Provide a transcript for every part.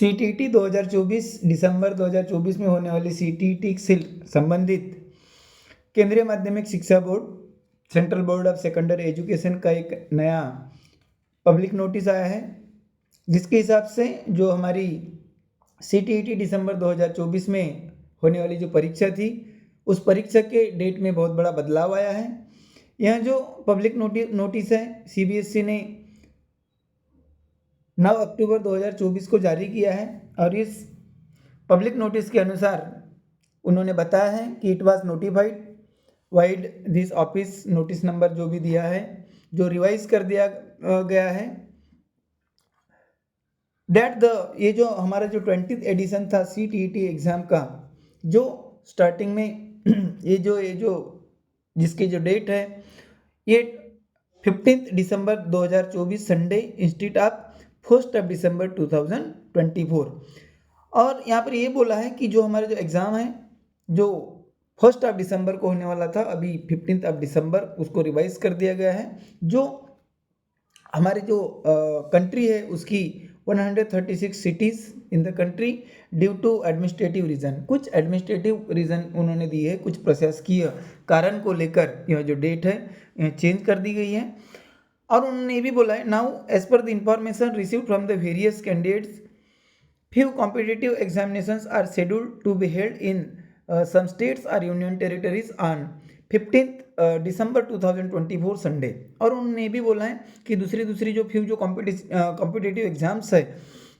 CTET 2024 दिसंबर 2024 में होने वाली सीटीईटी से संबंधित केंद्रीय माध्यमिक शिक्षा board central board of secondary education का एक नया पब्लिक नोटिस आया है, जिसके हिसाब से जो हमारी सीटीईटी दिसंबर 2024 में होने वाली जो परीक्षा थी, उस परीक्षा के डेट में बहुत बड़ा बदलाव आया है। यह जो पब्लिक नोटिस है, सीबीएसई ने 9 अक्टूबर 2024 को जारी किया है और इस पब्लिक नोटिस के अनुसार उन्होंने बताया है कि it was notified wide this office notice number जो भी दिया है, जो रिवाइज कर दिया गया है, दैट ये जो हमारा जो 20th एडिशन था सीटीईटी एग्ज़ाम का, जो स्टार्टिंग में ये जो जिसकी जो डेट है ये 15 दिसंबर 2024 संडे इंस्टीट्यूट ऑफ 1 दिसंबर 2024। और यहाँ पर ये बोला है कि जो हमारा जो एग्ज़ाम है जो 1 दिसंबर को होने वाला था, अभी 15 दिसंबर उसको रिवाइज कर दिया गया है। जो हमारे जो कंट्री है उसकी 136 cities in the country due to administrative reason, कुछ एडमिनिस्ट्रेटिव रीज़न उन्होंने दिए है, कुछ प्रशासकीय कारण को लेकर यह जो डेट है चेंज कर दी गई है। और उन्होंने ये भी बोला है, now as per the information received from the various candidates, few competitive examinations are scheduled to be held in some states or union territories on 15th December 2024 Sunday. और उन्होंने ये भी बोला है कि दूसरी जो फ्यू जो कॉम्पिटिटिव एग्जाम्स है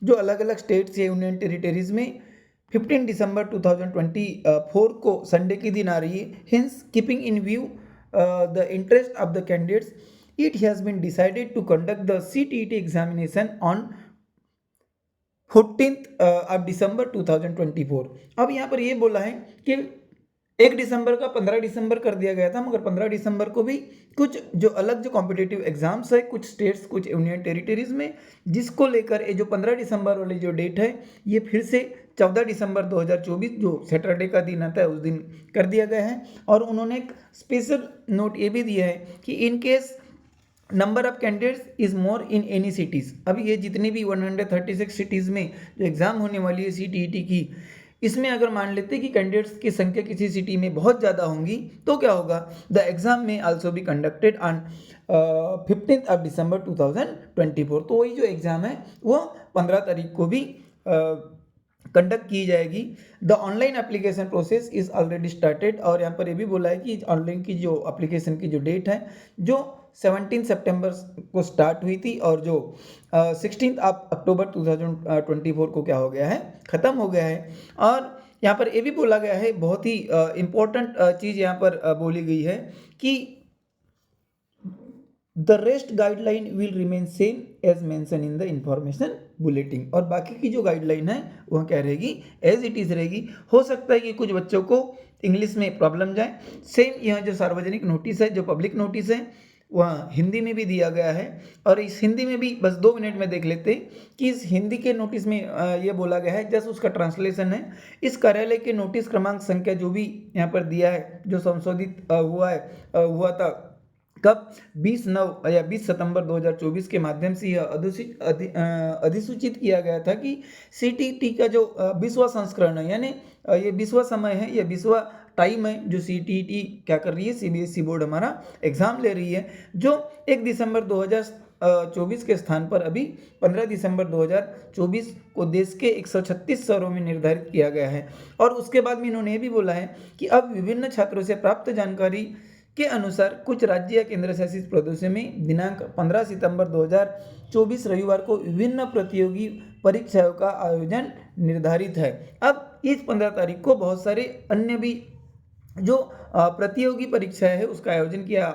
जो अलग अलग स्टेट्स या यूनियन टेरिटरीज में 15 दिसंबर 2024 को संडे के दिन आ रही है। Hence keeping in view the interest of the candidates, it has been decided to conduct the CTET examination on 14 December 2024। अब यहाँ पर ये बोला है कि 1 दिसंबर का 15 दिसंबर कर दिया गया था, मगर 15 दिसंबर को भी कुछ जो अलग जो कॉम्पिटिटिव एग्जाम्स है कुछ स्टेट्स कुछ यूनियन टेरिटरीज में, जिसको लेकर ये जो 15 दिसंबर वाली जो डेट है ये फिर से 14 दिसंबर 2024 जो सैटरडे का दिन आता है उस दिन कर दिया गया है। और उन्होंने एक स्पेशल नोट ये भी दिया है कि in case number of candidates is more in any cities, अभी ये जितनी भी 136 सिटीज़ में जो एग्ज़ाम होने वाली है सीटीईटी की, इसमें अगर मान लेते कि कैंडिडेट्स की संख्या किसी सिटी में बहुत ज़्यादा होंगी तो क्या होगा, द एग्ज़ाम में आल्सो बी कंडक्टेड ऑन 15 दिसंबर 2024। तो वही जो एग्ज़ाम है वो 15 तारीख को भी कंडक्ट की जाएगी। The online application process is already started. और यहाँ पर ये भी बोला है कि ऑनलाइन की जो एप्लीकेशन की जो डेट है जो 17 सितंबर को स्टार्ट हुई थी और जो 16 अक्टूबर 2024 को क्या हो गया है, ख़त्म हो गया है। और यहाँ पर ये भी बोला गया है, बहुत ही इम्पोर्टेंट चीज़ यहाँ पर बोली गई है कि the rest guideline will remain same as mention in the information bulletin. और बाकी की जो गाइडलाइन है वह क्या रहेगी, एज इट इज़ रहेगी। हो सकता है कि कुछ बच्चों को इंग्लिश में प्रॉब्लम जाए। सेम यह जो सार्वजनिक नोटिस है, जो पब्लिक नोटिस है, वह हिंदी में भी दिया गया है। और इस हिंदी में भी बस 2 मिनट में देख लेते हैं कि इस हिंदी के नोटिस में ये बोला गया है, जस्ट उसका ट्रांसलेशन है। इस कार्यालय के नोटिस क्रमांक संख्या जो भी यहाँ पर दिया है, जो संशोधित हुआ था कब 20 सितंबर 2024 के माध्यम से यह अधिसूचित किया गया था कि सीटीईटी का जो 20वां संस्करण है, यानी ये 20वां समय है, ये 20वां टाइम है जो सीटीईटी क्या कर रही है, सीबीएसई बोर्ड हमारा एग्ज़ाम ले रही है, जो 1 दिसंबर 2024 के स्थान पर अभी 15 दिसंबर 2024 को देश के 136 शहरों में निर्धारित किया गया है। और उसके बाद में इन्होंने ये भी बोला है कि अब विभिन्न छात्रों से प्राप्त जानकारी के अनुसार कुछ राज्य या केंद्र शासित प्रदेशों में दिनांक 15 सितंबर 2024 रविवार को विभिन्न प्रतियोगी परीक्षाओं का आयोजन निर्धारित है। अब इस 15 तारीख को बहुत सारे अन्य भी जो प्रतियोगी परीक्षाएं है उसका आयोजन किया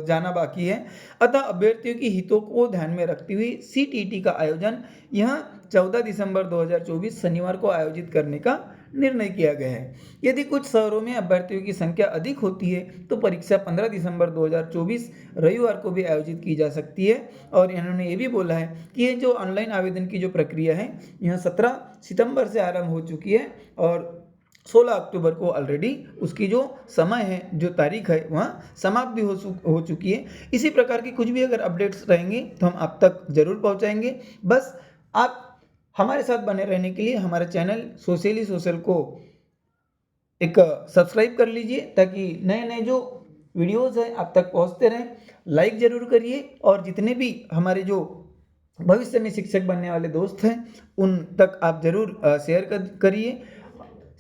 जाना बाकी है। अतः अभ्यर्थियों की हितों को ध्यान में रखते हुए सीटीईटी का आयोजन यहाँ 14 दिसंबर 2024 शनिवार को आयोजित करने का निर्णय किया गया है। यदि कुछ शहरों में अभ्यर्थियों की संख्या अधिक होती है तो परीक्षा 15 दिसंबर 2024 रविवार को भी आयोजित की जा सकती है। और इन्होंने ये भी बोला है कि ये जो ऑनलाइन आवेदन की जो प्रक्रिया है यह 17 सितंबर से आरंभ हो चुकी है और 16 अक्टूबर को ऑलरेडी उसकी जो समय है, जो तारीख है, वहाँ समाप्त भी हो चुकी है। इसी प्रकार की कुछ भी अगर अपडेट्स रहेंगे तो हम आप तक ज़रूर पहुँचाएंगे। बस आप हमारे साथ बने रहने के लिए हमारे चैनल सोशली सोशल को एक सब्सक्राइब कर लीजिए, ताकि नए नए जो वीडियोस हैं आप तक पहुंचते रहें। लाइक ज़रूर करिए, और जितने भी हमारे जो भविष्य में शिक्षक बनने वाले दोस्त हैं उन तक आप ज़रूर शेयर करिए।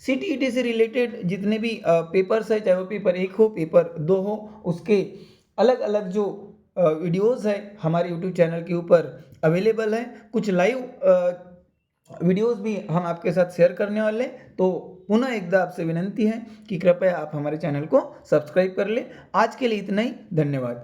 CTET से रिलेटेड जितने भी पेपर्स है, चाहे वो पेपर 1 हो, पेपर 2 हो, उसके अलग अलग जो वीडियोस है हमारे यूट्यूब चैनल के ऊपर अवेलेबल है। कुछ लाइव वीडियोस भी हम आपके साथ शेयर करने वाले हैं। तो पुनः एकदा आपसे विनंती है कि कृपया आप हमारे चैनल को सब्सक्राइब कर लें। आज के लिए इतना ही, धन्यवाद।